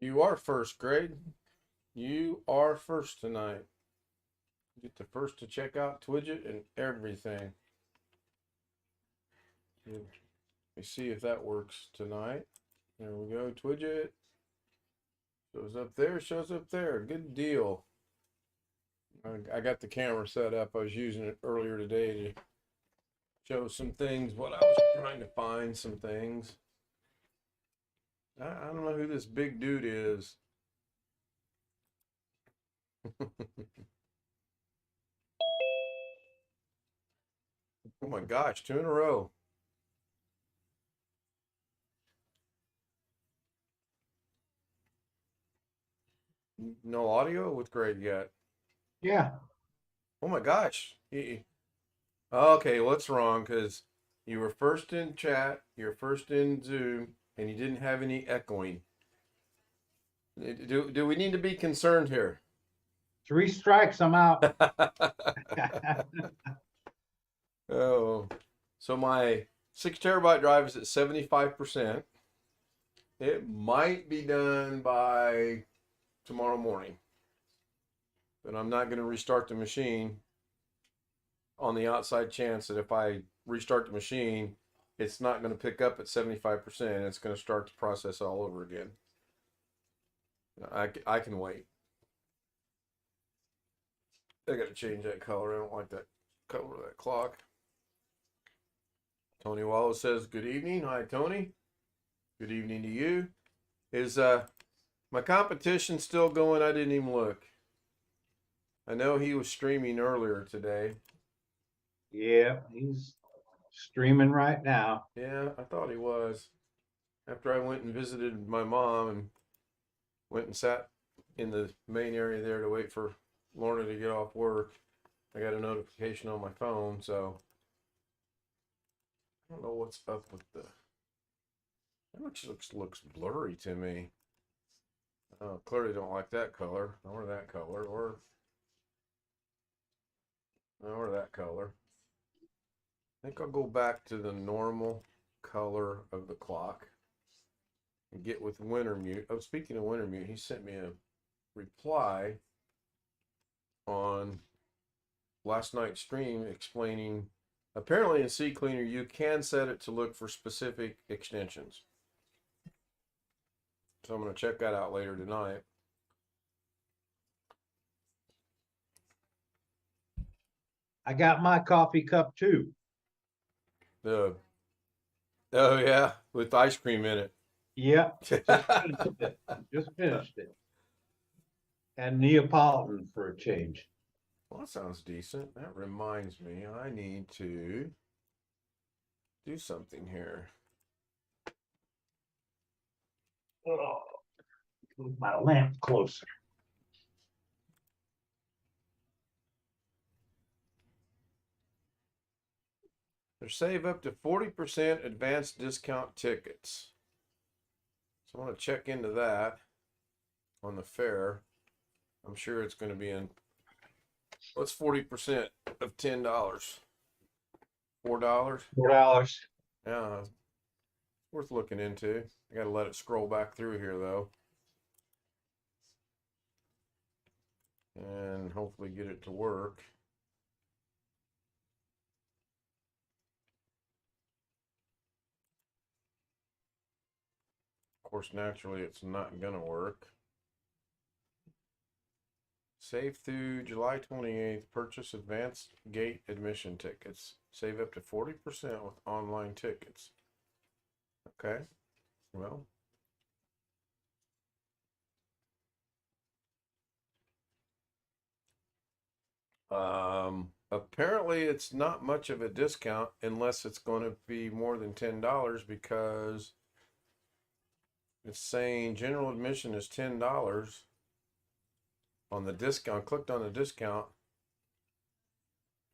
You are first, Greg. You are first tonight. You get the first to check out Twidget and everything. Let me see if that works tonight. There we go. Twidget. Shows up there, shows up there. Good deal. I got the camera set up. I was using it earlier today to show some things, what I was trying to find some things. I don't know who this big dude is. Oh my gosh, two in a row. No audio with Greg yet. Yeah. Oh my gosh. Okay, what's wrong? Because you were first in chat, you were first in Zoom, and you didn't have any echoing. Do we need to be concerned here? 3 strikes, I'm out. Oh, so my 6 terabyte drive is at 75%. It might be done by tomorrow morning, but I'm not going to restart the machine on the outside chance that if I restart the machine, it's not going to pick up at 75%. It's going to start the process all over again. I can wait. I got to change that color. I don't like that color of that clock. Tony Wallace says, good evening. Hi, Tony. Good evening to you. Is my competition still going? I didn't even look. I know he was streaming earlier today. Yeah, he's streaming right now. Yeah, I thought he was. After I went and visited my mom and went and sat in the main area there to wait for Lorna to get off work, I got a notification on my phone, so I don't know what's up with the. That looks blurry to me. Clearly don't like that color or that color or that color. I think I'll go back to the normal color of the clock and get with Wintermute. Oh, speaking of Wintermute, he sent me a reply on last night's stream explaining apparently in CCleaner you can set it to look for specific extensions. So I'm going to check that out later tonight. I got my coffee cup too. Oh yeah, with ice cream in it. Yeah, just finished it. And Neapolitan for a change. Well, that sounds decent. That reminds me, I need to do something here. Oh, move my lamp closer. They save up to 40% advanced discount tickets. So I want to check into that on the fair. I'm sure it's going to be in. What's 40% of $10? $4? $4. Yeah, worth looking into. I got to let it scroll back through here though, and hopefully get it to work. Of course, naturally, it's not going to work. Save through July 28th. Purchase advanced gate admission tickets. Save up to 40% with online tickets. Okay. Well. Apparently it's not much of a discount unless it's going to be more than $10 because it's saying general admission is $10 on the discount. Clicked on the discount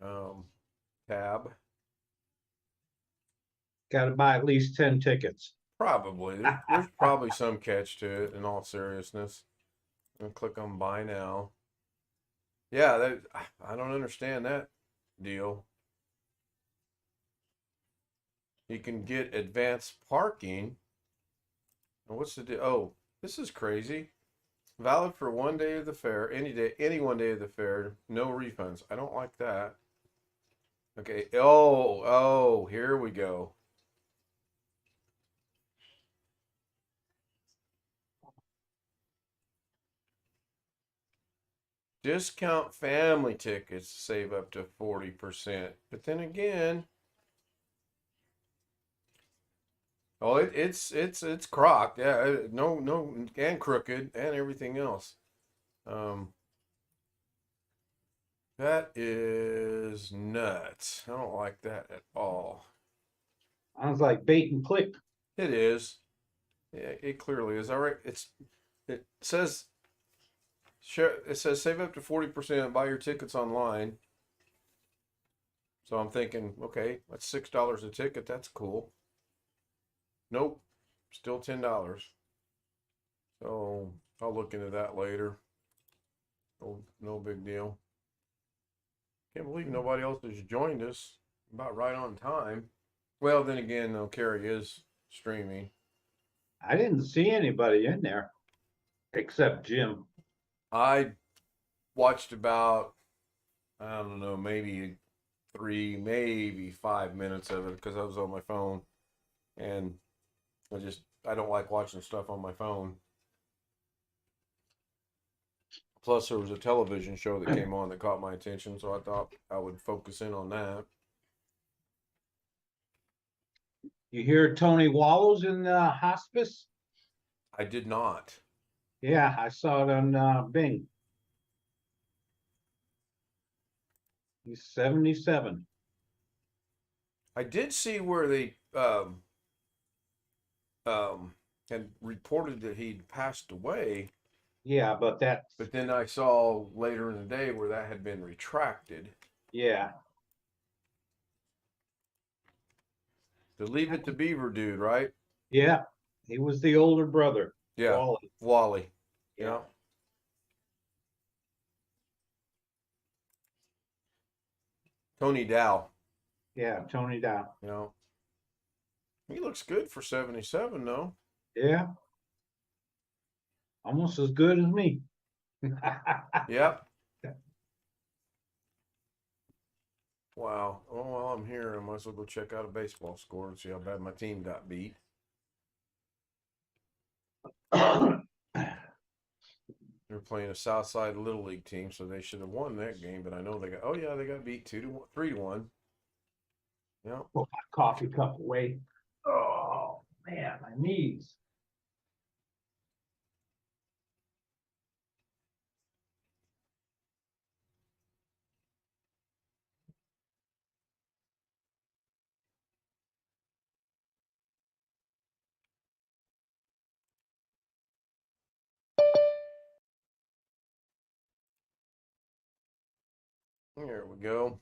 tab. Got to buy at least 10 tickets. Probably. There's probably some catch to it in all seriousness. I'm gonna click on buy now. Yeah, I don't understand that deal. You can get advanced parking. And what's the deal? Oh, This is crazy. Valid for one day of the fair, any day, any one day of the fair. No refunds. I don't like that. Okay. Oh, here we go. Discount family tickets save up to 40%. But then again, oh, it's crocked. Yeah, no, and crooked and everything else. That is nuts. I don't like that at all. Sounds like bait and click. It is. Yeah, it clearly is. All right, it says save up to 40%, buy your tickets online. So I'm thinking, okay, that's $6 a ticket. That's cool. Nope, still $10. So I'll look into that later. No big deal. Can't believe nobody else has joined us. About right on time. Well, then again, though, Carrie is streaming. I didn't see anybody in there except Jim. I watched about, I don't know, maybe 3, maybe 5 minutes of it because I was on my phone, and I don't like watching stuff on my phone. Plus, there was a television show that came on that caught my attention, so I thought I would focus in on that. You hear Tony Wallows in the hospice? I did not. Yeah, I saw it on Bing. He's 77. I did see where they had reported that he'd passed away, Yeah, but that's, but then I saw later in the day where that had been retracted. yeah, The Leave It to Beaver dude, right? yeah. He was the older brother. Yeah, Wally. Wally. Yeah, Yeah. Tony Dow. yeah, Tony Dow. You know, he looks good for 77, though. Yeah. Almost as good as me. Yep. Wow. Oh, while I'm here, I might as well go check out a baseball score and see how bad my team got beat. They're playing a Southside Little League team, so they should have won that game. But I know they got. Oh yeah, they got beat 3-1. Yeah. Put my coffee cup away. Oh, man, my knees. There we go.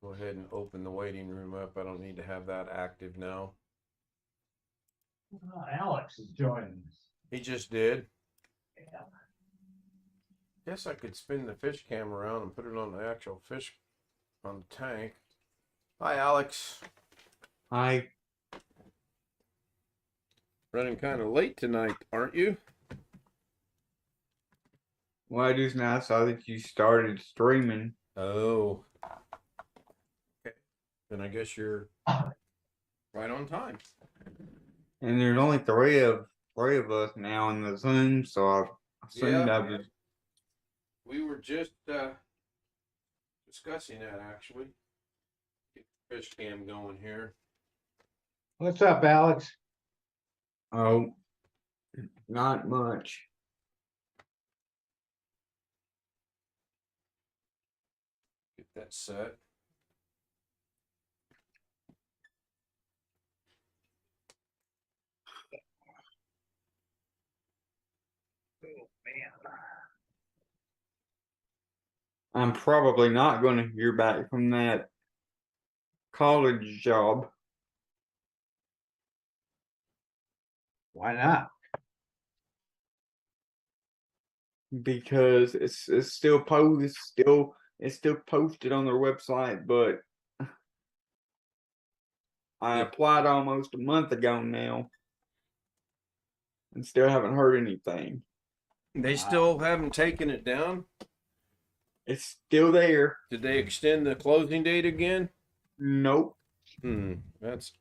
Go ahead and open the waiting room up. I don't need to have that active now. Oh, Alex is joining us. He just did. Yeah. Guess I could spin the fish cam around and put it on the actual fish on the tank. Hi, Alex. I Running kind of late tonight, aren't you? well, I just now saw that you started streaming. Oh. Okay. Then I guess you're right on time. And there's only three of us now in the Zoom, so I assumed Yeah. I was We were just discussing that actually. Get the fish cam going here. What's up, Alex? oh not much. Get that set. Oh, man. I'm probably not going to hear back from that college job Why not? because it's still posed, it's still it's still posted on their website, but I Yeah. applied almost a month ago now and still haven't heard anything. They still haven't taken it down. It's still there. Did they extend the closing date again? Nope. That's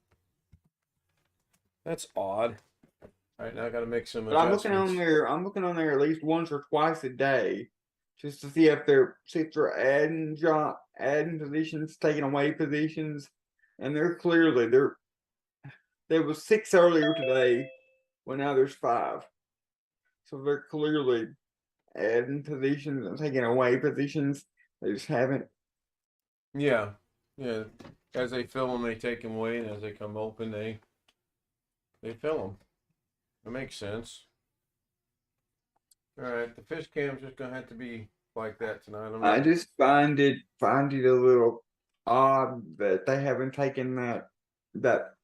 odd. All right, now I got to make some But I'm looking adjustments. on there. I'm looking on there at least once or twice a day, just to see if they're adding positions, taking away positions, and they're clearly there. There was 6 earlier today, well now there's 5. So they're clearly adding positions and taking away positions. They just haven't. Yeah, yeah. As they fill them, they take them away, and as they come open, they fill them. That makes sense. All right, the fish cam's just gonna have to be like that tonight. I just find it a little odd that they haven't taken that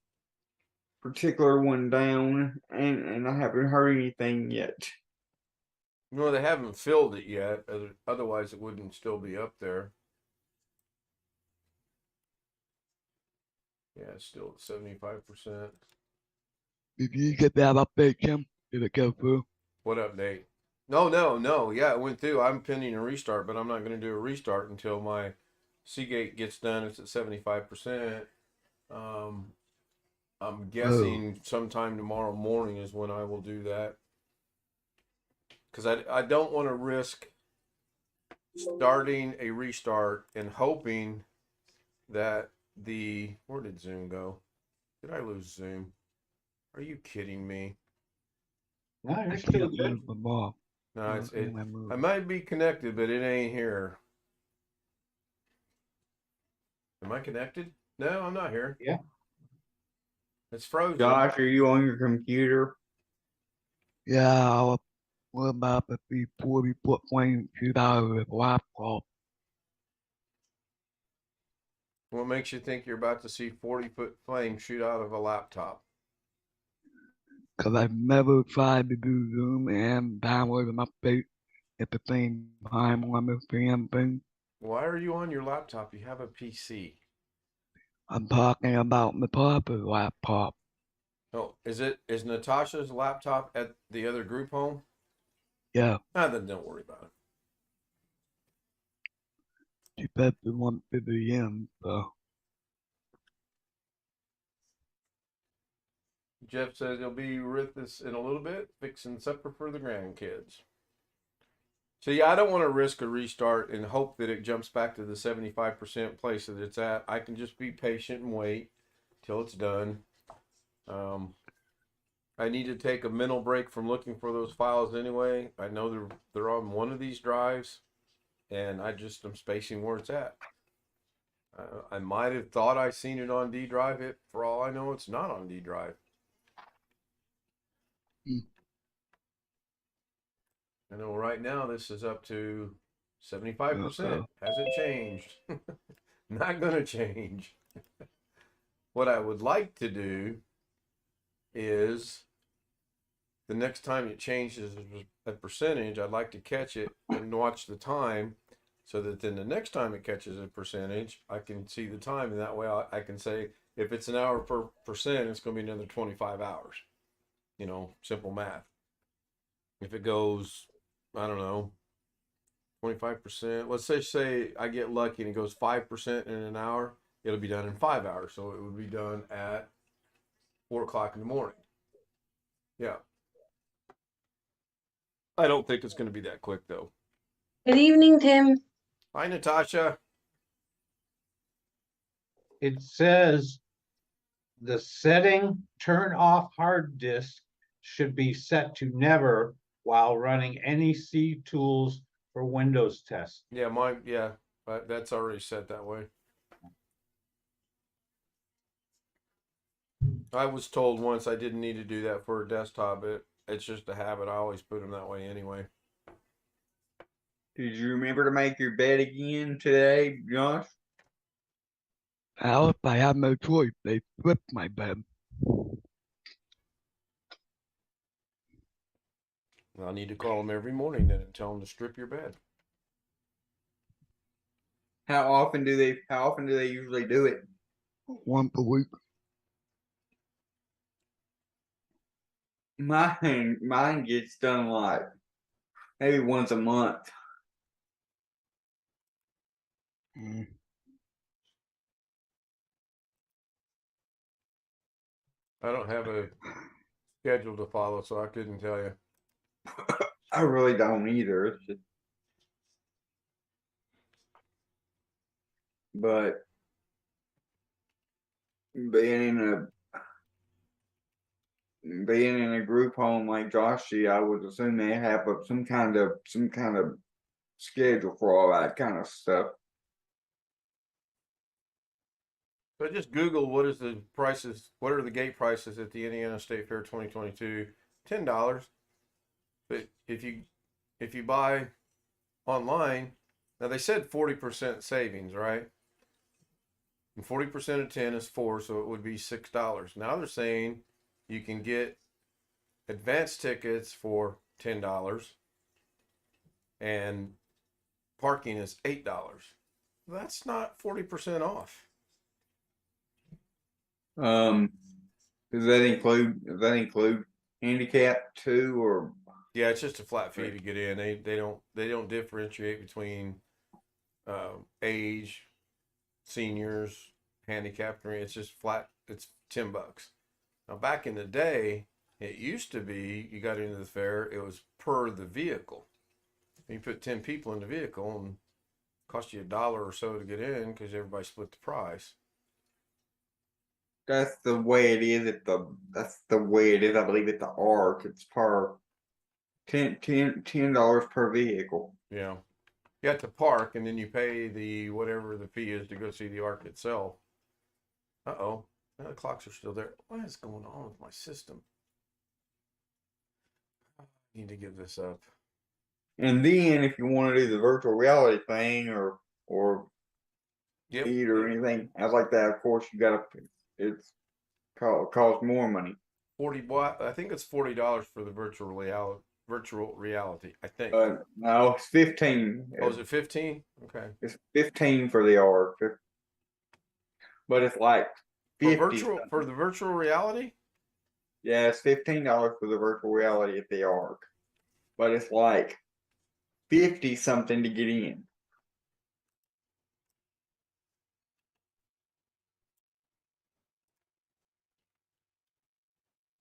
particular one down, and I haven't heard anything yet. No, they haven't filled it yet. Otherwise, it wouldn't still be up there. Yeah, it's still at 75%. Did you get that update, Kim? Did it go through? What update? No. Yeah, it went through. I'm pending a restart, but I'm not going to do a restart until my Seagate gets done. It's at 75%. I'm guessing sometime tomorrow morning is when I will do that. Because I don't want to risk starting a restart and hoping that where did Zoom go? Did I lose Zoom? Are you kidding me? No, I you're still can't good. move the ball. No, I move. I might be connected, but it ain't here. Am I connected? No, I'm not here. Yeah. It's frozen. Josh, are you on your computer? Yeah, what about the 40-foot flame shoot out of the laptop? What makes you think you're about to see 40-foot flame shoot out of a laptop? Because I've never tried to do Zoom and download an update at the same time on the same thing. Why are you on your laptop? You have a PC. I'm talking about Natasha's laptop. Oh, is Natasha's laptop at the other group home? Yeah, Then don't worry about it. she said she wants to be in, so. Jeff says he'll be with us in a little bit, fixing supper for the grandkids. So yeah, I don't want to risk a restart and hope that it jumps back to the 75% place that it's at. I can just be patient and wait till it's done. I need to take a mental break from looking for those files anyway. I know they're on one of these drives, and I'm spacing where it's at. I might have thought I seen it on D drive. For all I know, it's not on D drive. I know right now this is up to 75%. Hasn't changed. Not gonna change. What I would like to do is the next time it changes a percentage, I'd like to catch it and watch the time so that then the next time it catches a percentage, I can see the time, and that way I can say if it's an hour per percent, it's going to be another 25 hours. Simple math. If it goes, I don't know, 25%, let's say I get lucky and it goes 5% in an hour, it'll be done in 5 hours. So it would be done at 4 o'clock in the morning. Yeah. I don't think it's going to be that quick, though. Good evening, Tim. Hi, Natasha. It says the setting turn off hard disk should be set to never while running any C tools for Windows test. Yeah, but that's already set that way. I was told once I didn't need to do that for a desktop. It's just a habit. I always put them that way anyway. Did you remember to make your bed again today, Josh? Alice, I have no choice. They flipped my bed. I need to call them every morning then and tell them to strip your bed. How often do they usually do it? One per week. Mine gets done like maybe once a month. Mm. I don't have a schedule to follow, so I couldn't tell you. I really don't either. It's just, but being in a group home like Joshy, I would assume they have some kind of schedule for all that kind of stuff. So just Google what is the prices, what are the gate prices at the Indiana State Fair 2022? $10. But if you buy online, now they said 40% savings, right? And 40% of 10 is 4, so it would be $6. Now they're saying you can get advance tickets for $10 and parking is $8. That's not 40% off. Does that include handicap too, or Yeah, it's just a flat fee to get in. They don't differentiate between age, seniors, handicapped. It's just flat. It's $10. Now back in the day, it used to be you got into the fair. It was per the vehicle. You put 10 people in the vehicle and it cost you $1 or so to get in because everybody split the price. that's the way it is that's the way it is, I believe, at the Arc. It's per $10 per vehicle. Yeah. You have to park and then you pay the whatever the fee is to go see the arc itself. Uh-oh. Now the clocks are still there. What is going on with my system? I need to give this up. And then if you want to do the virtual reality thing or Yep. eat or anything else like that, of course you gotta it's cost more money. 40 what? I think it's $40 for the virtual reality, I think. No, it's 15. Oh, is it 15? Okay. It's 15 for the Arc, but it's like For 50. the virtual reality? Yeah, it's $15 for the virtual reality at the Arc, but it's like 50 something to get in.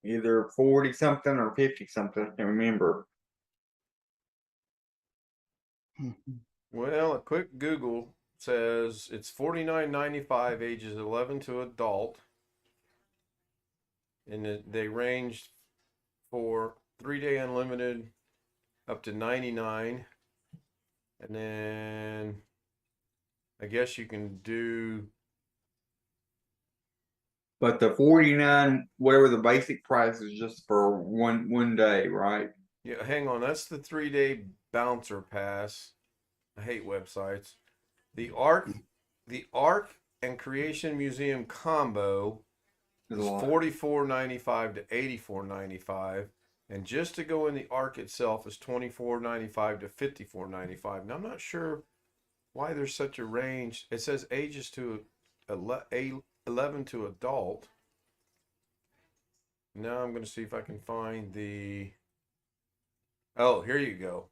Either 40 something or 50 something, I can't remember. Well, a quick Google says it's $49.95 ages 11 to adult. And they range for 3-day unlimited up to 99. And then I guess you can do But the 49, whatever the basic price is, just for one day, right? yeah, hang on, that's the 3-day bouncer pass. I hate websites. The Arc and Creation Museum combo is $44.95 to $84.95. And just to go in the Arc itself is $24.95 to $54.95. Now I'm not sure why there's such a range. It says ages to 11 to adult. Now I'm going to see if I can find the. Oh, here you go.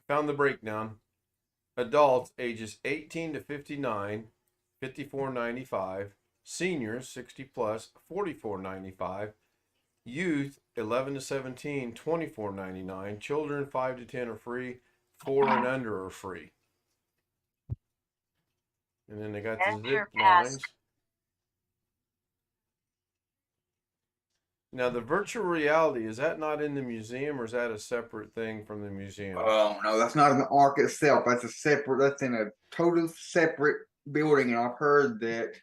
Found the breakdown. Adults ages 18 to 59, $54.95. Seniors 60 plus, $44.95. Youth 11 to 17, $24.99. Children 5 to 10 are free. 4 and under are free. And then they got the zip lines. Now the virtual reality, is that not in the museum or is that a separate thing from the museum? Oh no, that's not in the Arc itself. That's in a total separate building. And I've heard that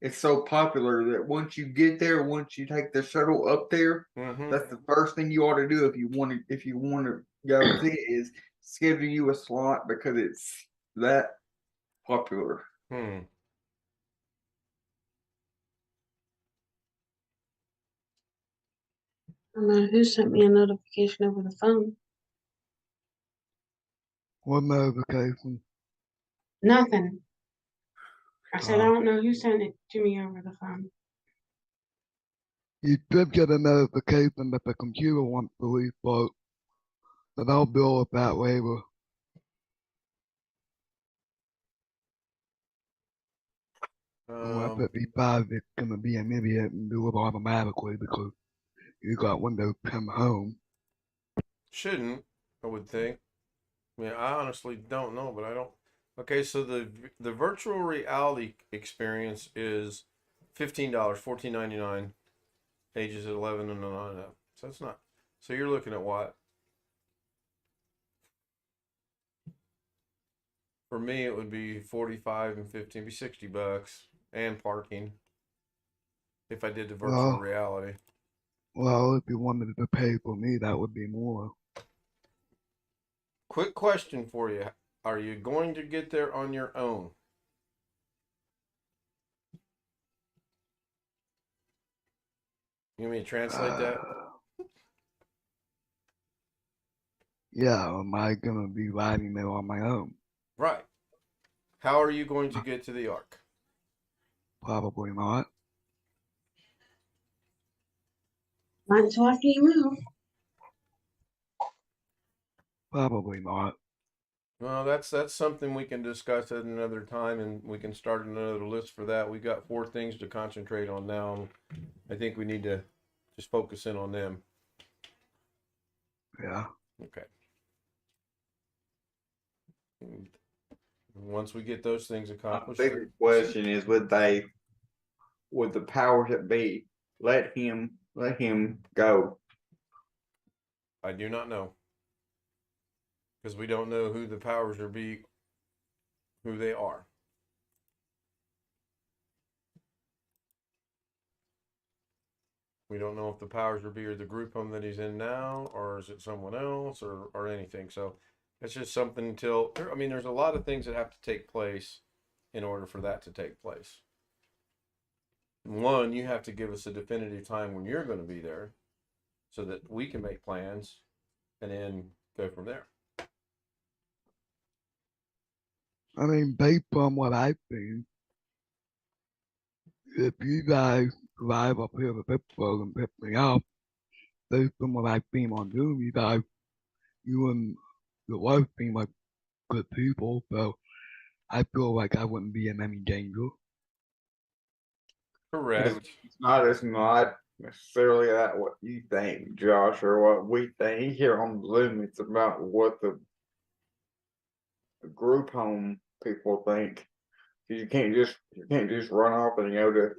it's so popular that once you get there, once you take the shuttle up there, that's the first thing you ought to do if you want to go see it, is schedule you a slot because it's that popular. I don't know who sent me a notification over the phone. What notification? Nothing. I said, I Oh. don't know who sent it to me over the phone. You should get a notification that the computer wants to restart, but I'll deal with that later. Unless it decides it's gonna be an idiot and do it automatically because you got Windows 10 Home. Shouldn't, I would think. I mean, I honestly don't know, but I don't. Okay, so the virtual reality experience is $15, $14.99, ages 11 and on up. So that's not. So you're looking at what? For me, it would be 45 and 15, be $60 and parking if I did the virtual reality. Well, if you wanted to pay for me, that would be more. Quick question for you. Are you going to get there on your own? You want me to translate that? Yeah, am I gonna be riding there on my own? Right. How are you going to get to the Ark? Probably not. Not until after you move. Probably not. Well, that's something we can discuss at another time, and we can start another list for that. We've got 4 things to concentrate on now. I think we need to just focus in on them. Yeah. Okay. And once we get those things The accomplished, bigger question is, would the powers that be let him go? I do not know. Because we don't know who the powers are be, who they are. We don't know if the powers are be are the group home that he's in now, or is it someone else, or anything. So it's just something until, I mean, there's a lot of things that have to take place in order for that to take place. One, you have to give us a definitive time when you're going to be there so that we can make plans and then go from there. I mean, based on what I've seen, if you guys drive up here to Pittsburgh and pick me up, based on what I've seen on Zoom, you and your wife seem like good people, so I feel like I wouldn't be in any danger. Correct. It's not necessarily that what you think, Josh, or what we think here on Zoom. It's about what the group home people think. You can't just run off and go to.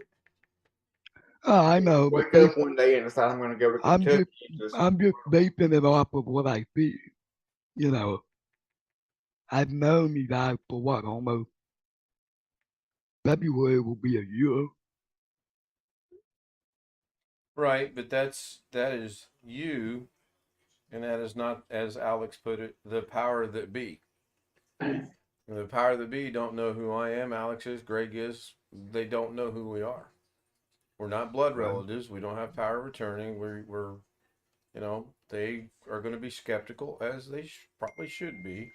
Oh, I know, but Wake up one day and decide I'm going to go to I'm Kentucky. just basing it off of what I see. You know, I've known you guys for what, almost February will be a year. Right, but that is you, and that is not, as Alex put it, the power that be. The power that be don't know who I am, Alex is, Greg is. They don't know who we are. We're not blood relatives. We don't have power of attorney. We're you know, they are going to be skeptical, as they probably should be.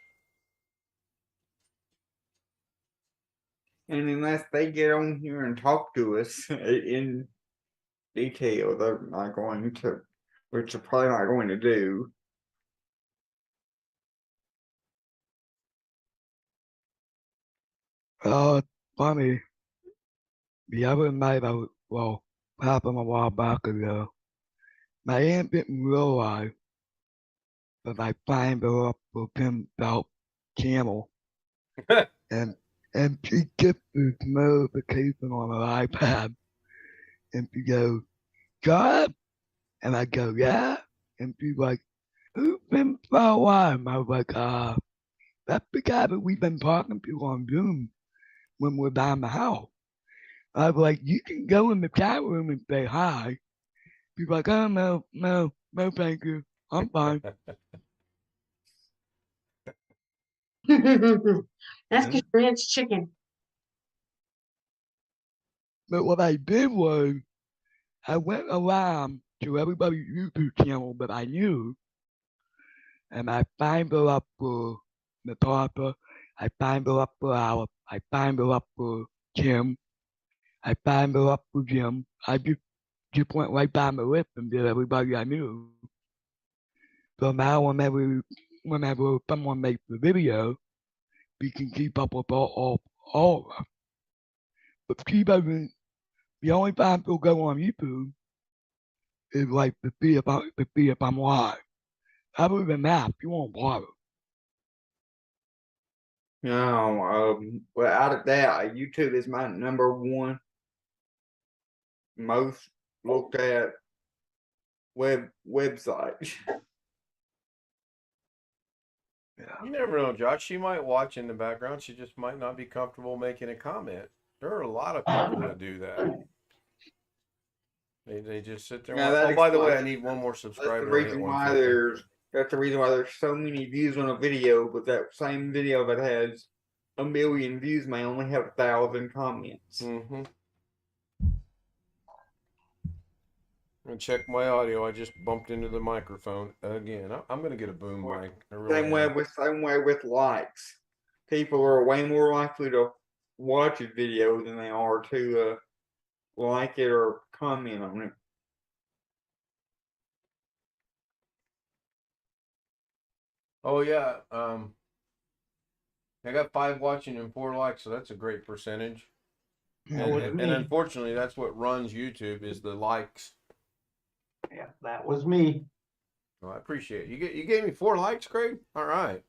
And unless they get on here and talk to us in detail, they're not going to, which they're probably not going to do. Funny. The other night, happened a while back ago. My aunt didn't realize that I signed her up for Tim Stout channel, and she gets this notification on her iPad, and she goes, "God," and I go, "Yeah," and she's like, "Who's been so alive?" And I was like, "That's the guy that we've been talking to on Zoom when we're down the house." I was like, "You can go in the chat room and say hi." She's like, "Oh no, thank you, I'm fine." That's because ranch chicken. But what I did was, I went around to everybody's YouTube channel that I knew, and I signed her up for Natasha, I find her up for hour. I find her up for Jim. I find her up for Jim. I just went right by my list and did everybody I knew. So now whenever someone makes a video, we can keep up with all of them. But she doesn't. The only time she'll go on YouTube is like to see if I'm live. Other than that, she won't bother. No, well, out of that, YouTube is my #1 most looked at website. You never know, Josh. She might watch in the background. She just might not be comfortable making a comment. There are a lot of people that do that. They just sit there. Yeah, And that watch. Oh, by the way, I explains- need one more That's the subscriber. I hit reason why 150. that's the reason why there's so many views on a video, but that same video that has 1 million views may only have 1,000 comments. Mm-hmm. And check my audio. I just bumped into the microphone again. I'm gonna get a boom mic. I really Same way with likes. People are way more likely to watch a video than they are to like it or comment on it. Oh yeah. I got 5 watching and 4 likes, so that's a great percentage. That was And me. unfortunately, that's what runs YouTube is the likes. Yeah, that was me. Well, I appreciate it. You gave me 4 likes, Craig. All right.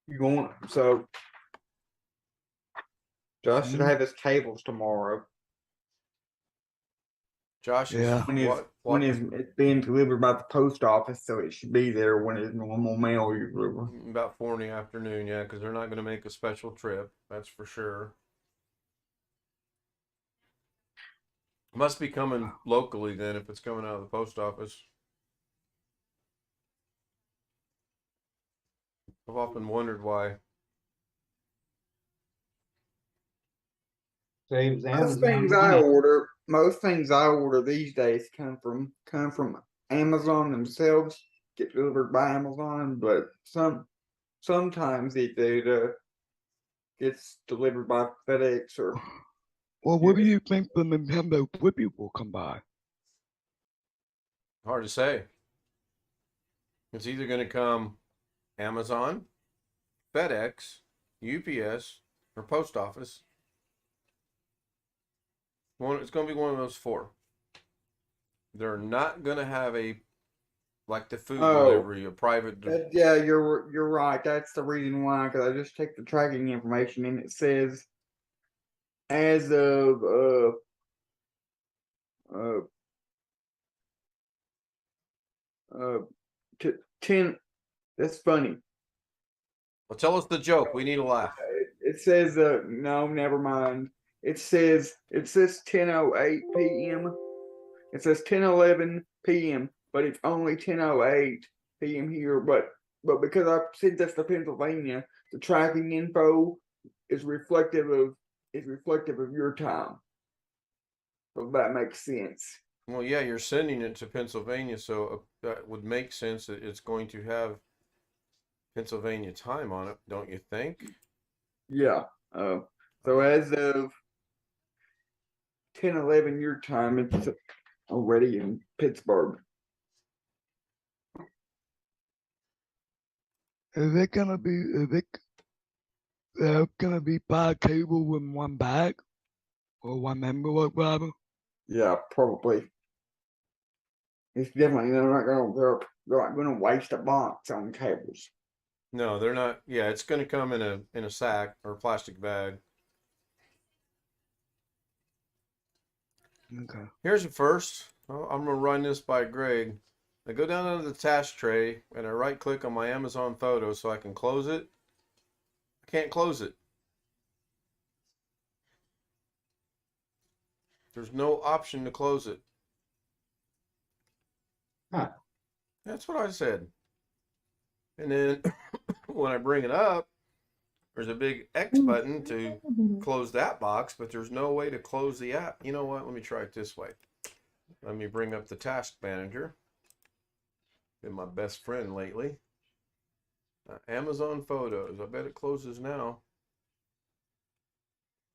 You going so Josh should have his cables tomorrow. Josh is Yeah. When it's being delivered by the post office, so it should be there when it's normal mail you deliver. about 4 in the afternoon, yeah, because they're not going to make a special trip. That's for sure. Must be coming locally then if it's coming out of the post office. I've often wondered why. Saves Most Amazon money. most things I order these days come from Amazon themselves, get delivered by Amazon, but sometimes it gets delivered by FedEx or Well, what do you think the Nintendo Flippy will come by? Hard to say. It's either going to come Amazon, FedEx, UPS, or post office. It's going to be one of those 4. They're not going to have like the food delivery, a private. yeah, you're right. That's the reason why. Because I just checked the tracking information and it says as of 10. That's funny. Well, tell us the joke. We need a laugh. It says no, never mind. It says 10:08 p.m. It says 10:11 p.m. but it's only 10:08 p.m. here. But because I sent this to Pennsylvania, the tracking info is reflective of your time. So that makes sense. Well, yeah, you're sending it to Pennsylvania, so that would make sense that it's going to have Pennsylvania time on it, don't you think? Yeah. So as of 10:11 your time, it's already in Pittsburgh. Is it gonna be 5 cables in one bag or one envelope, rather? Yeah, probably. It's definitely they're not gonna waste a box on cables. No, they're not. Yeah, it's going to come in a sack or a plastic bag. Okay. Here's the first. I'm going to run this by Greg. I go down under the task tray and I right click on my Amazon photo so I can close it. I can't close it. There's no option to close it. Huh. That's what I said. And then when I bring it up, there's a big X button to close that box, but there's no way to close the app. You know what? Let me try it this way. Let me bring up the task manager. Been my best friend lately. Amazon Photos. I bet it closes now.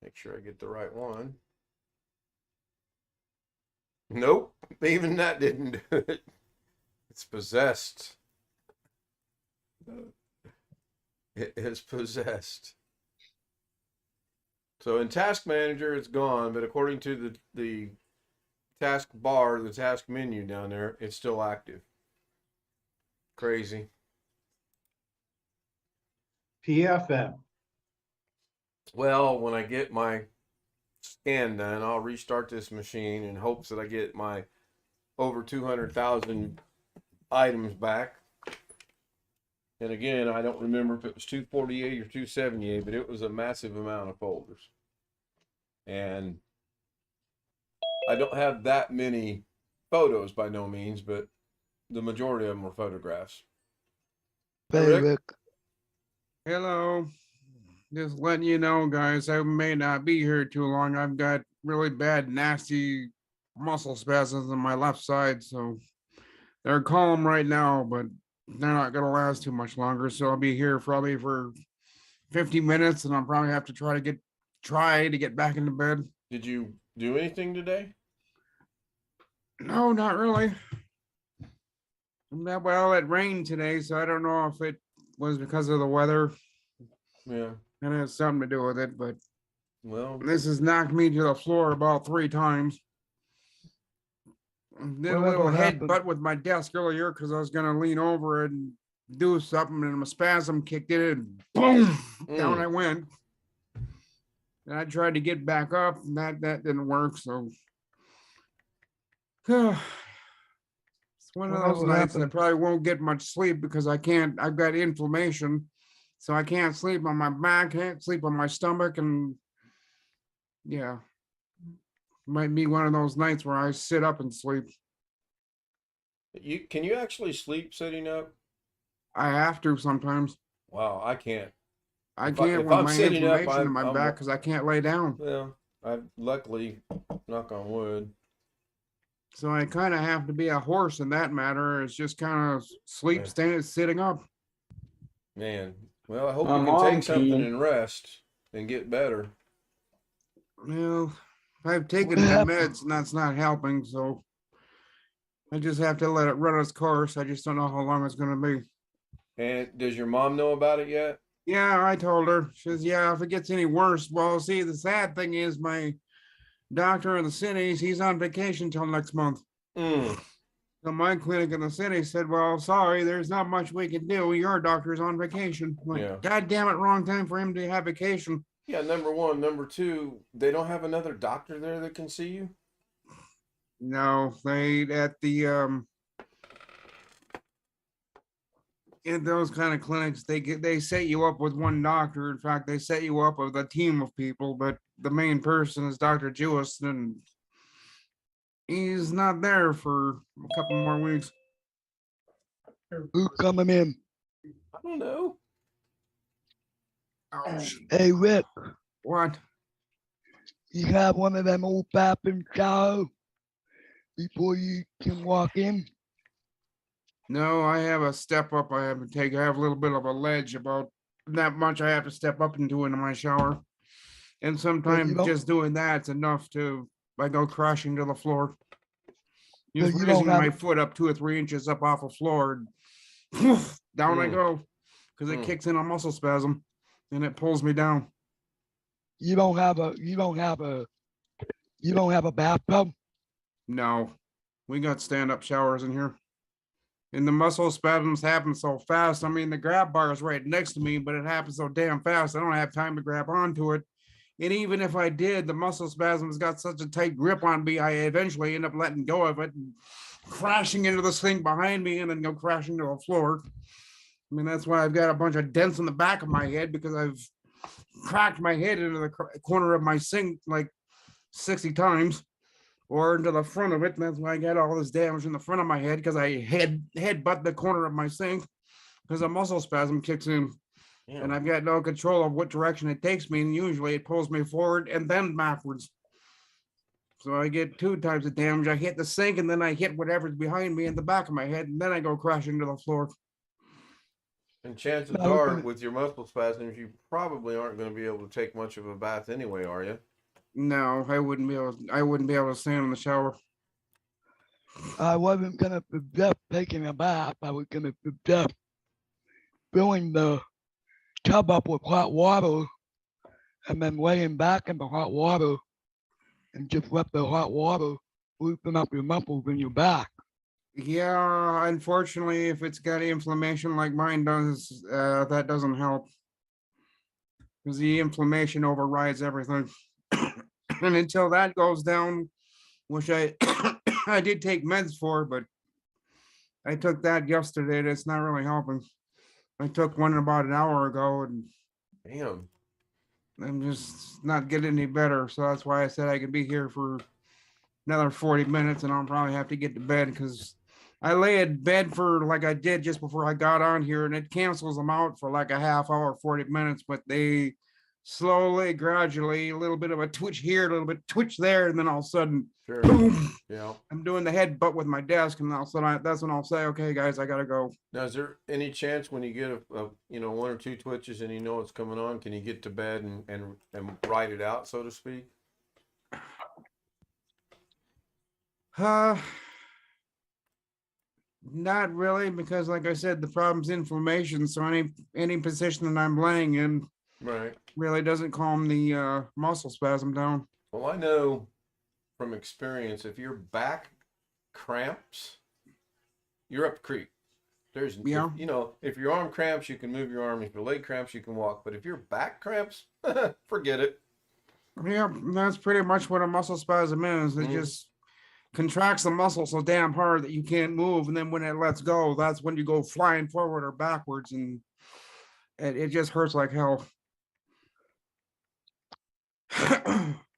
Make sure I get the right one. Nope, even that didn't do it. It's possessed. It is possessed. So in Task Manager, it's gone, but according to the task bar, the task menu down there, it's still active. Crazy. PFM. Well, when I get my scan done, I'll restart this machine in hopes that I get my over 200,000 items back. And again, I don't remember if it was 248 or 278, but it was a massive amount of folders. And I don't have that many photos by no means, but the majority of them were photographs. Hey, Rick? Rick. Hello. Just letting you know, guys, I may not be here too long. I've got really bad, nasty muscle spasms on my left side, so they're calm right now, but they're not gonna last too much longer. So I'll be here probably for 50 minutes, and I'll probably have to try to get back into bed. Did you do anything today? No, not really. Well, it rained today, so I don't know if it was because of the weather. Yeah. It has something to do with it, but Well, this has knocked me to the floor about 3 times. Did a Whatever little happened? headbutt with my desk earlier because I was gonna lean over and do something, and a spasm kicked in, and boom, down I went. And I tried to get back up, and that didn't work. So it's one of those Whatever nights I happened? probably won't get much sleep because I've got inflammation, so I can't sleep on my back, can't sleep on my stomach, and yeah, might be one of those nights where I sit up and sleep. can you actually sleep sitting up? I have to sometimes. Wow, I can't. I If can't if with I'm my sitting up, inflammation in my I'm back because I can't lay down. well, I luckily, knock on wood. So I kind of have to be a horse in that matter. It's just kind of sleep, Yeah. standing, sitting up. Man, well, I hope My you can mom take something can. and rest and get better. Well, I've taken What my happened? meds and that's not helping. So I just have to let it run its course. I just don't know how long it's going to be. And does your mom know about it yet? Yeah, I told her. She says, yeah, if it gets any worse. Well, see, the sad thing is my doctor in the city, he's on vacation till next month. Mm. So my clinic in the city said, well, sorry, there's not much we can do. Your doctor's on vacation. I'm like, Yeah. God damn it, wrong time for him to have vacation. Yeah, number one. Number two, they don't have another doctor there that can see you? No, they at the in those kind of clinics, they set you up with one doctor. In fact, they set you up with a team of people, but the main person is Dr. Jewis, and he's not there for a couple more weeks. Who coming in? I don't know. Ouch. Hey, Rick. What? You have one of them old bathroom showers before you can walk in? No, I have a step up I have to take. I have a little bit of a ledge, about that much I have to step up into my shower. And sometimes don't- just doing that's enough to I go crashing to the floor. So Just you don't raising have my a- foot up 2 or 3 inches up off the floor, and down I Mm. go because it Mm. kicks in a muscle spasm and it pulls me down. You don't have a bathtub? No, we got stand-up showers in here. And the muscle spasms happen so fast. I mean, the grab bar is right next to me, but it happens so damn fast. I don't have time to grab onto it. And even if I did, the muscle spasms got such a tight grip on me, I eventually end up letting go of it and crashing into this thing behind me and then go crashing to the floor. I mean, that's why I've got a bunch of dents in the back of my head because I've cracked my head into the corner of my sink like 60 times or into the front of it. And that's why I got all this damage in the front of my head because I headbutt the corner of my sink because a muscle spasm kicks in. Yeah. And I've got no control of what direction it takes me. And usually it pulls me forward and then backwards. So I get two types of damage. I hit the sink and then I hit whatever's behind me in the back of my head, and then I go crashing to the floor. And chances I was are, gonna- with your muscle spasms, you probably aren't going to be able to take much of a bath anyway, are you? No, I wouldn't be able. I wouldn't be able to stand in the shower. I wasn't gonna suggest taking a bath. I was gonna suggest filling the tub up with hot water and then laying back in the hot water and just let the hot water loosen up your muscles in your back. Yeah, unfortunately, if it's got inflammation like mine does, that doesn't help because the inflammation overrides everything. And until that goes down, which I I did take meds for, but I took that yesterday. And it's not really helping. I took one about an hour ago, and Damn. I'm just not getting any better. So that's why I said I could be here for another 40 minutes, and I'll probably have to get to bed because I lay in bed for like I did just before I got on here, and it cancels them out for like a half hour, 40 minutes, but they slowly, gradually, a little bit of a twitch here, a little bit twitch there, and then all of a sudden, Sure. boom, Yeah. I'm doing the headbutt with my desk, and all of a sudden that's when I'll say, okay, guys, I gotta go. Now, is there any chance when you get one or two twitches and you know it's coming on, can you get to bed and ride it out, so to speak? Not really, because like I said, the problem's inflammation. So any position that I'm laying in Right. really doesn't calm the muscle spasm down. Well, I know from experience, if your back cramps, you're up the creek. There's, Yeah. if your arm cramps, you can move your arm. If your leg cramps, you can walk. But if your back cramps, forget it. Yeah, that's pretty much what a muscle spasm is. It Mm. just contracts the muscle so damn hard that you can't move, and then when it lets go, that's when you go flying forward or backwards, and it just hurts like hell.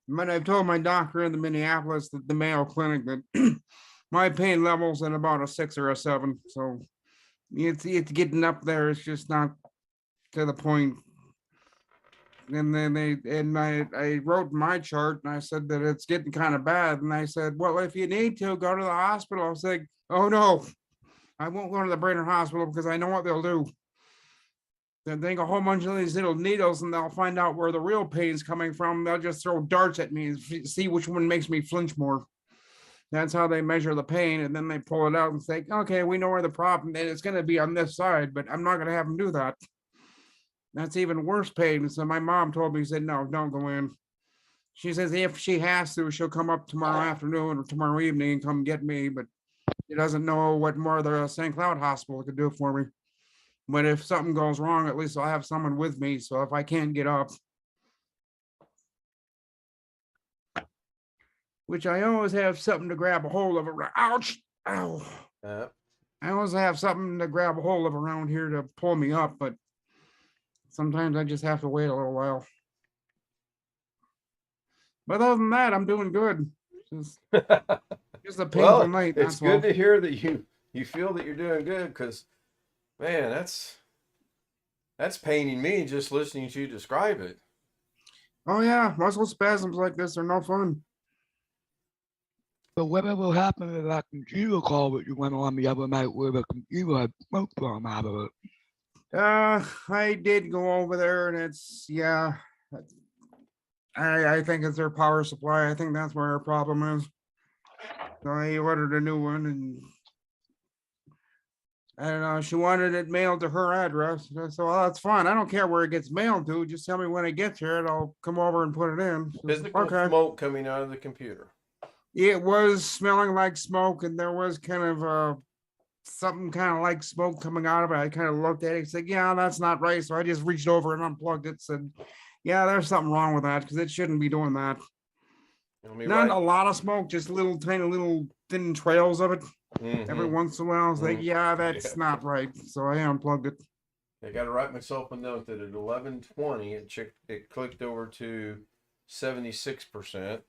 But I've told my doctor in the Minneapolis, that the Mayo Clinic, that my pain level's at about a 6 or a 7. So it's getting up there. It's just not to the point. And then I wrote my chart and I said that it's getting kind of bad. And I said, well, if you need to go to the hospital, I was like, oh no, I won't go to the Brainerd Hospital because I know what they'll do. They'll take a whole bunch of these little needles and they'll find out where the real pain's coming from. They'll just throw darts at me and see which one makes me flinch more. That's how they measure the pain. And then they pull it out and say, okay, we know where the problem is. It's going to be on this side, but I'm not going to have them do that. That's even worse pain. So my mom told me, said, no, don't go in. She says if she has to, she'll come up tomorrow afternoon or tomorrow evening and come get me, but she doesn't know what more the St. Cloud Hospital could do for me. But if something goes wrong, at least I'll have someone with me. So if I can't get up, which I always have something to grab a hold of. Ouch! Ow! I always have something to grab a hold of around here to pull me up, but sometimes I just have to wait a little while. But other than that, I'm doing good. Just a painful Well, night. it's That's good all. to hear that you feel that you're doing good, because, man, that's paining me just listening to you describe it. Oh yeah, muscle spasms like this are no fun. So whatever happened to that computer call that you went on the other night where the computer had smoke from out of it? I did go over there, and it's I think it's their power supply. I think that's where our problem is. So I ordered a new one, and I don't know. She wanted it mailed to her address. So well, that's fine. I don't care where it gets mailed to. Just tell me when it gets here, and I'll come over and put it in. So, Physical okay. smoke coming out of the computer. It was smelling like smoke, and there was kind of something kind of like smoke coming out of it. I kind of looked at it and said, yeah, that's not right. So I just reached over and unplugged it. Said, yeah, there's something wrong with that because it shouldn't be doing that. Not a lot of smoke, just little tiny little thin trails of it every once in a while. I was like, yeah, that's not right. So I unplugged it. I got to write myself a note that at 11:20 it clicked over to 76%.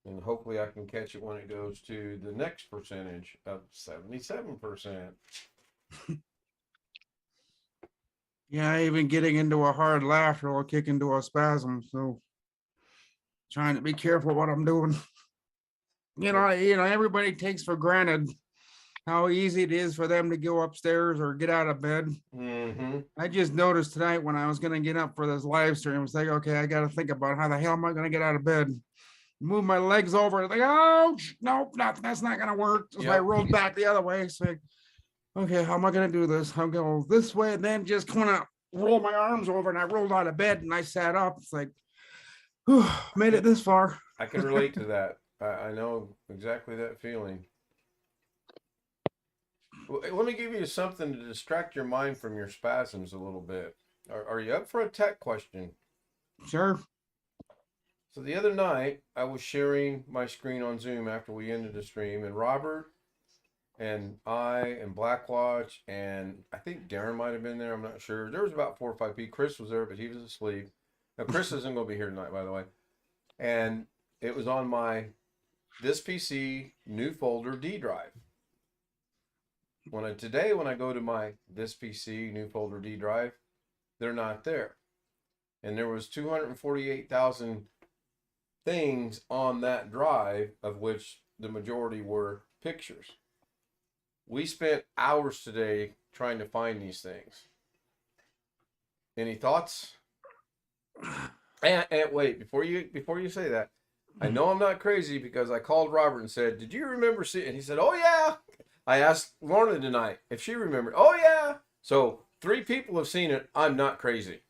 And hopefully I can catch it when it goes to the next percentage of 77%. Yeah, even getting into a hard laughter will kick into a spasm. So trying to be careful what I'm doing. Everybody takes for granted how easy it is for them to go upstairs or get out of bed. Mm-hmm. I just noticed tonight when I was going to get up for this live stream, I was like, okay, I got to think about how the hell am I going to get out of bed? Move my legs over. Like, oh, nope, that's not going to work. So I Yep. rolled back the other way. So, okay, how am I going to do this? I'll go this way and then just kind of roll my arms over. And I rolled out of bed and I sat up. It's like, whew, made it this far. I can relate to that. I know exactly that feeling. Well, let me give you something to distract your mind from your spasms a little bit. Are you up for a tech question? Sure. So the other night, I was sharing my screen on Zoom after we ended the stream, and Robert and I and Blackwatch and I think Darren might have been there. I'm not sure. There was about 4 or 5 people. Chris was there, but he was asleep. Now Chris isn't going to be here tonight, by the way. And it was on my This PC new folder D drive. When I go to my This PC new folder D drive, they're not there. And there was 248,000 things on that drive, of which the majority were pictures. We spent hours today trying to find these things. Any thoughts? And wait, before you say that, I know I'm not crazy because I called Robert and said, "Did you remember seeing?" And he said, "Oh yeah." I asked Lorna tonight if she remembered. "Oh yeah." So 3 people have seen it. I'm not crazy.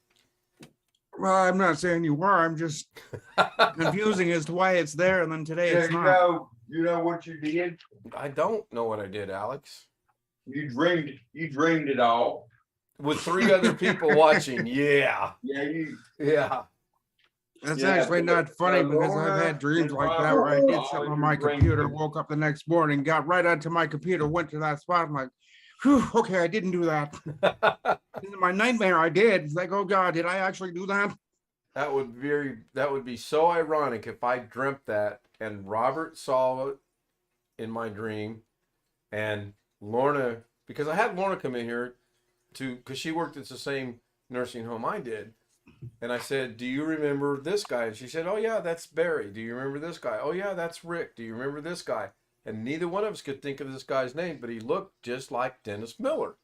Well, I'm not saying you were. I'm just confusing as to why it's there, and then today it's not. You know what you did? I don't know what I did, Alex. You dreamed it all. With 3 other people watching. Yeah. Yeah. That's Yeah, actually not funny because I've Lorna had dreams and like that where I did Robert, something on you my dreamed computer, it. woke up the next morning, got right onto my computer, went to that spot. I'm like, whew, okay, I didn't do that. In my nightmare, I did. It's like, oh God, did I actually do that? That would be so ironic if I dreamt that and Robert saw it in my dream, and Lorna, because I had Lorna come in here because she worked at the same nursing home I did. And I said, "Do you remember this guy?" And she said, "Oh yeah, that's Barry. Do you remember this guy?" "Oh yeah, that's Rick. Do you remember this guy?" And neither one of us could think of this guy's name, but he looked just like Dennis Miller.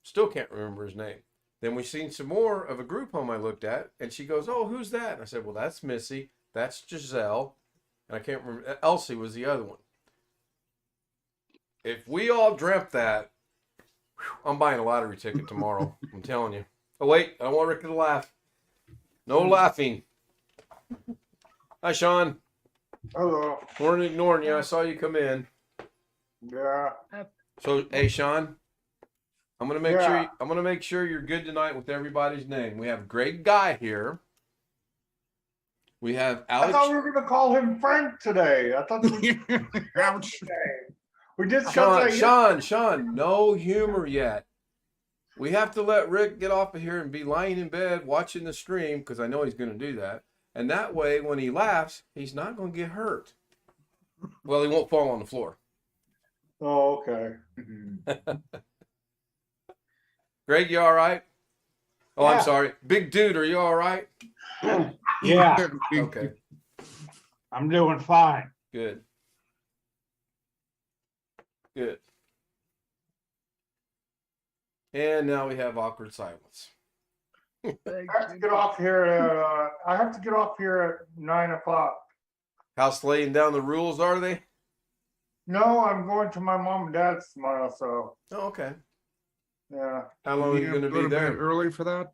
Still can't remember his name. Then we seen some more of a group home I looked at, and she goes, "Oh, who's that?" And I said, "Well, that's Missy. That's Giselle." And I can't remember. Elsie was the other one. If we all dreamt that, I'm buying a lottery ticket tomorrow. I'm telling you. Oh, wait. I don't want Rick to laugh. No laughing. Hi, Sean. Hello. Weren't ignoring you. I saw you come in. Yeah. So, hey, Sean. I'm gonna make Yeah. sure. I'm gonna make sure you're good tonight with everybody's name. We have Greg Guy here. We have I Alex. thought we were gonna call him Frank today. I thought Ouch. we discussed Sean. No humor yet. We have to let Rick get off of here and be lying in bed watching the stream, because I know he's going to do that. And that way, when he laughs, he's not going to get hurt. Well, he won't fall on the floor. Oh, okay. Greg, you all right? Oh, Yeah. I'm sorry. Big dude, are you all right? Yeah, Okay, I'm doing fine. good. Good. And now we have awkward silence. I have to get off here. I have to get off here at 9 o'clock. House laying down the rules, are they? No, I'm going to my mom and dad's tomorrow. So Oh, okay. yeah, How long are you going to be bed there? early for that?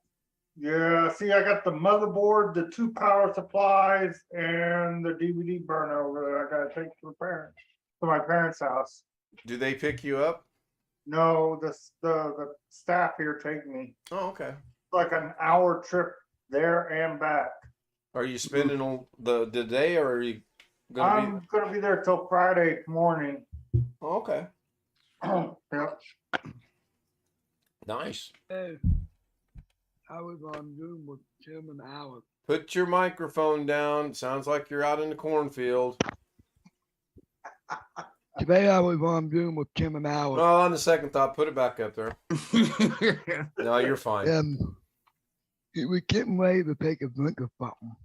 yeah. See, I got the motherboard, the 2 power supplies, and the DVD burner over there. I gotta take to my parents' house. Do they pick you up? No, the staff here take me. Oh, okay. It's like an hour trip there and back. Are you spending all the day, or are you gonna be? I'm gonna be there till Friday morning. Oh, okay. Yep. Nice. Hey, I was on Zoom with Jim and Alex. Put your microphone down. Sounds like you're out in the cornfield. Today I was on Zoom with Jim and Alex. Well, on the second thought, put it back up there. No, you're fine. We were getting ready to take a drink or something.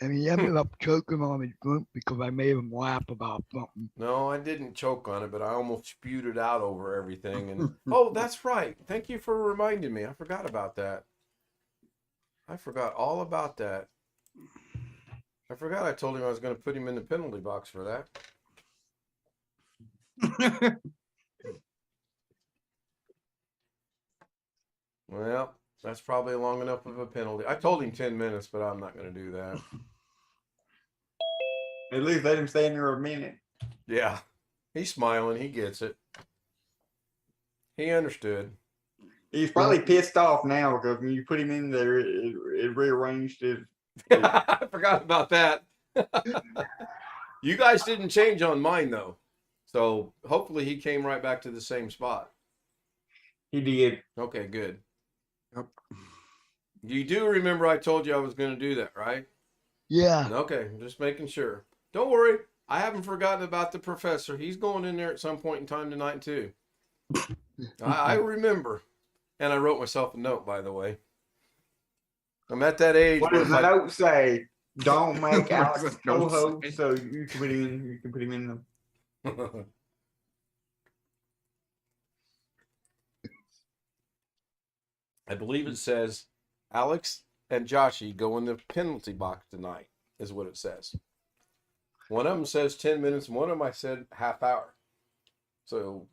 and he ended up choking on his drink because I made him laugh about something. No, I didn't choke on it, but I almost spewed it out over everything. And oh, that's right. Thank you for reminding me. I forgot about that. I forgot all about that. I forgot I told him I was going to put him in the penalty box for that. Well, that's probably long enough of a penalty. I told him 10 minutes, but I'm not going to do that. At least let him stay in there a minute. Yeah, he's smiling. He gets it. He understood. He's probably pissed off now because when you put him in there, it rearranged his. I forgot about that. You guys didn't change on mine, though. So hopefully he came right back to the same spot. He did. Okay, good. Yep. You do remember I told you I was going to do that, right? Yeah. Okay, just making sure. Don't worry. I haven't forgotten about the professor. He's going in there at some point in time tonight, too. I remember. And I wrote myself a note, by the way. I'm at that age. What where does if the I- note say? Don't make What Alex does the note co-host, say? so you can put him in. You can put him in the. I believe it says Alex and Joshy go in the penalty box tonight, is what it says. One of them says 10 minutes, and one of them I said half hour. So,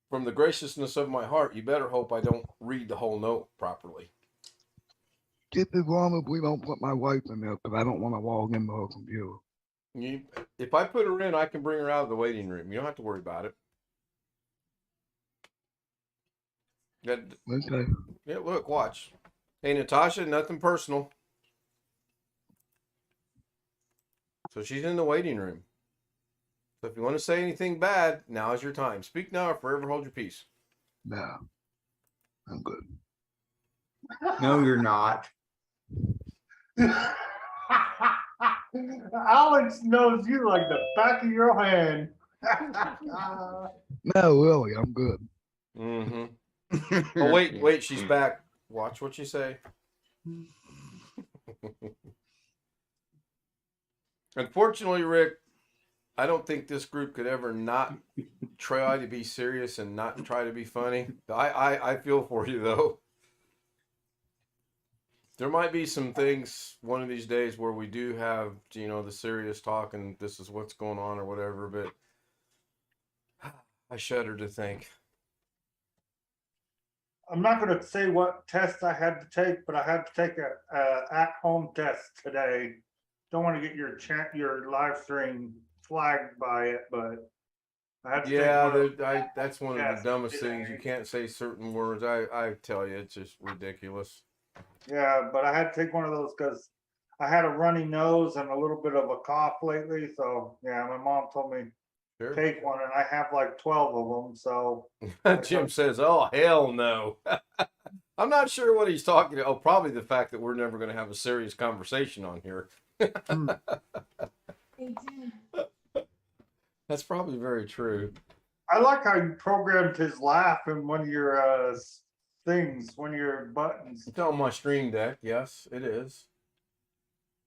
from the graciousness of my heart, you better hope I don't read the whole note properly. Just as long as we don't put my wife in there because I don't want to log into her computer. If I put her in, I can bring her out of the waiting room. You don't have to worry about it. Okay. Yeah, look, watch. Hey, Natasha, nothing personal. So she's in the waiting room. So if you want to say anything bad, now is your time. Speak now or forever hold your peace. No. I'm good. No, you're not. Alex knows you like the back of your hand. No, really, I'm good. Mm-hmm. Oh, wait, she's back. Watch what you say. Unfortunately, Rick, I don't think this group could ever not try to be serious and not try to be funny. I feel for you, though. There might be some things one of these days where we do have, the serious talk and this is what's going on or whatever, but I shudder to think. I'm not gonna say what test I had to take, but I had to take a at-home test today. Don't want to get your live stream flagged by it, but I had to take Yeah, one of that's one of Yes, the dumbest it things. You is. can't say certain words. I tell you, it's just ridiculous. Yeah, but I had to take one of those because I had a runny nose and a little bit of a cough lately. So yeah, my mom told me Sure. take one, and I have like 12 of them. So Jim says, "Oh hell no." I'm not sure what he's talking about. Oh, probably the fact that we're never going to have a serious conversation on here. That's probably very true. I like how you programmed his laugh in one of your things, one of your buttons. It's on my stream deck. Yes, it is.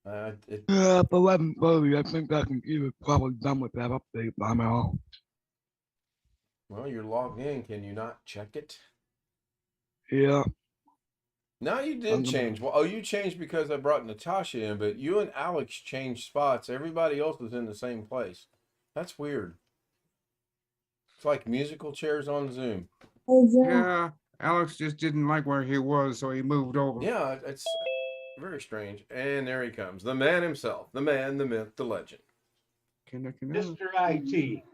Yeah, up 11:30, I think that computer's probably done with that update by now. Well, you're logged in. Can you not check it? Yeah. No, you did change. Well, you changed because I brought Natasha in, but you and Alex changed spots. Everybody else was in the same place. That's weird. It's like musical chairs on Zoom. Yeah, Alex just didn't like where he was, so he moved over. Yeah, it's very strange. And there he comes. The man himself. The man, the myth, the legend. Mr. IT.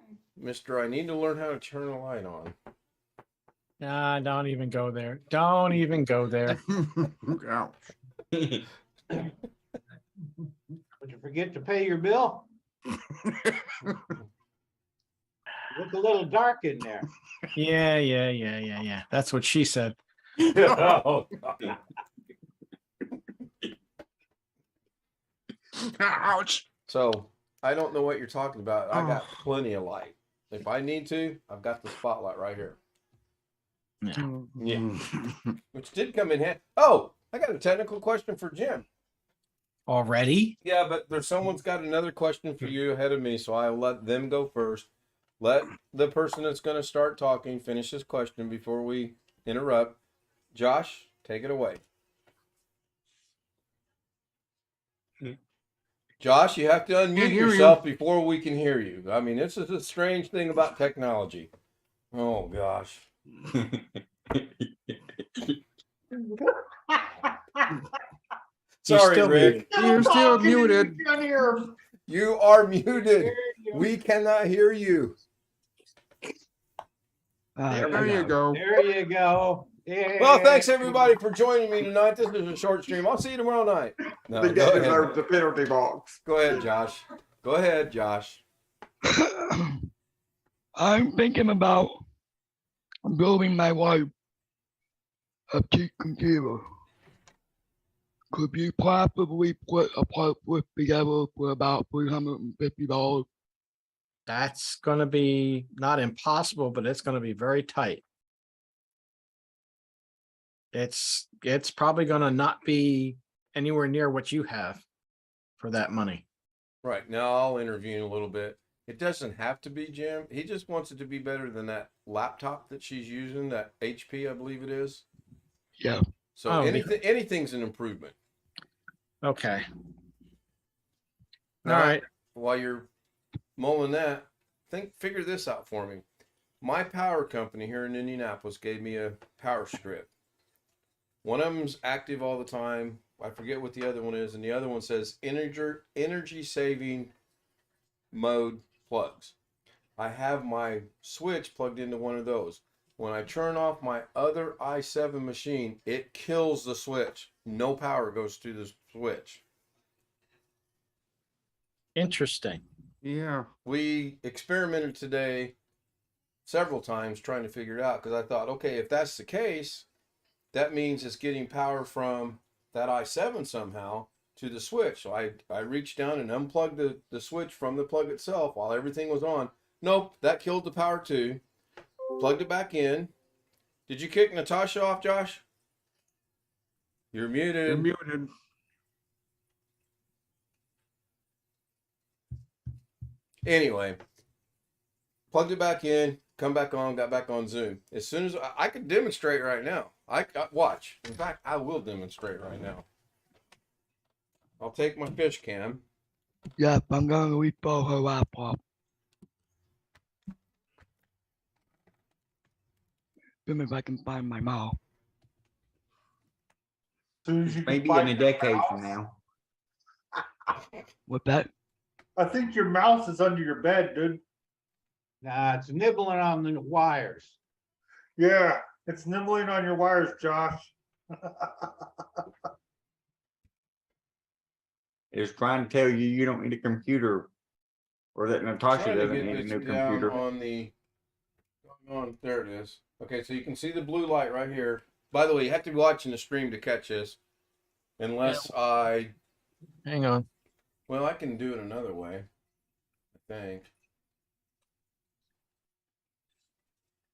Mr. I need to learn how to turn a light on. Nah, don't even go there. Don't even go there. Ouch. Did you forget to pay your bill? Look a little dark in there. Yeah. That's what she said. Oh, Ouch. so I don't know what you're talking about. I got Oh. plenty of light. If I need to, I've got the spotlight right here. Yeah. Which did come in handy. Oh, I got a technical question for Jim. Already? Yeah, but there's someone's got another question for you ahead of me, so I'll let them go first. Let the person that's going to start talking finish his question before we interrupt. Josh, take it away. Josh, you have to unmute Can't hear you. yourself before we can hear you. I mean, this is a strange thing about technology. Oh, gosh. He's Sorry, still Rick. You're still muted. You are muted. We cannot hear you. There you go. There you go. Well, thanks everybody for joining me tonight. This is a short stream. I'll see you tomorrow night. No, The go guy ahead. deserves the penalty box. Go ahead, Josh. Go ahead, Josh. I'm thinking about building my wife a cheap computer. Could you possibly put a part with together for about $350? That's gonna be not impossible, but it's gonna be very tight. It's probably gonna not be anywhere near what you have for that money. Right, now I'll intervene a little bit. It doesn't have to be, Jim. He just wants it to be better than that laptop that she's using, that HP, I believe it is. Yeah. So Oh, anything's an improvement. Okay. Now, All right. while you're mulling that, figure this out for me. My power company here in Indianapolis gave me a power strip. One of them's active all the time. I forget what the other one is, and the other one says energy saving mode plugs. I have my switch plugged into one of those. When I turn off my other i7 machine, it kills the switch. No power goes through the switch. Interesting. Yeah. We experimented today several times trying to figure it out because I thought, okay, if that's the case, that means it's getting power from that i7 somehow to the switch. So I reached down and unplugged the switch from the plug itself while everything was on. Nope, that killed the power too. Plugged it back in. Did you kick Natasha off, Josh? You're muted. You're muted. Anyway, plugged it back in, come back on, got back on Zoom. As soon as I could demonstrate right now. I watch. In fact, I will demonstrate right now. I'll take my fish cam. Yep, I'm gonna repo her laptop. See if I can find my mouse. Soon as you can Maybe in find a your decade mouse. from now. What's that? I think your mouse is under your bed, dude. Nah, it's nibbling on the wires. Yeah, it's nibbling on your wires, Josh. It's trying to tell you you don't need a computer, or that Natasha Trying to doesn't get need a this new down computer. on the there it is. Okay, so you can see the blue light right here. By the way, you have to be watching the stream to catch this. Unless I Hang on. well, I can do it another way. I think.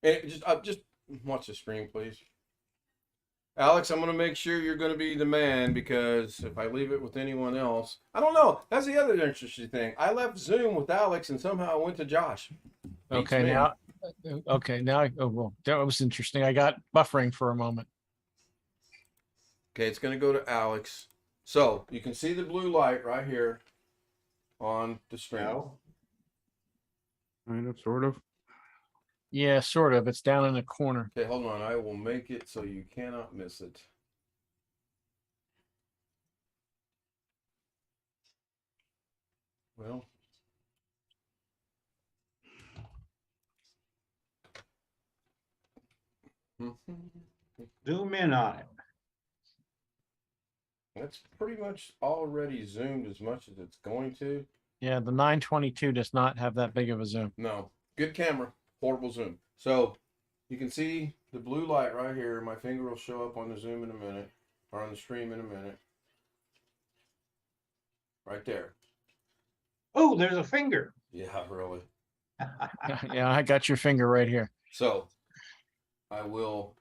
And just watch the stream, please. Alex, I'm going to make sure you're going to be the man because if I leave it with anyone else, I don't know. That's the other interesting thing. I left Zoom with Alex and somehow I went to Josh. Beats Okay, me. now. Okay, now. Oh, well, that was interesting. I got buffering for a moment. Okay, it's going to go to Alex. So you can see the blue light right here on the stream. No. Kind of, sort of. Yeah, sort of. It's down in the corner. Okay, hold on. I will make it so you cannot miss it. Well. Zoom in on it. That's pretty much already zoomed as much as it's going to. Yeah, the 922 does not have that big of a zoom. No, good camera, horrible zoom. So you can see the blue light right here. My finger will show up on the Zoom in a minute, or on the stream in a minute. Right there. Oh, there's a finger. Yeah, really. Yeah, I got your finger right here. So I will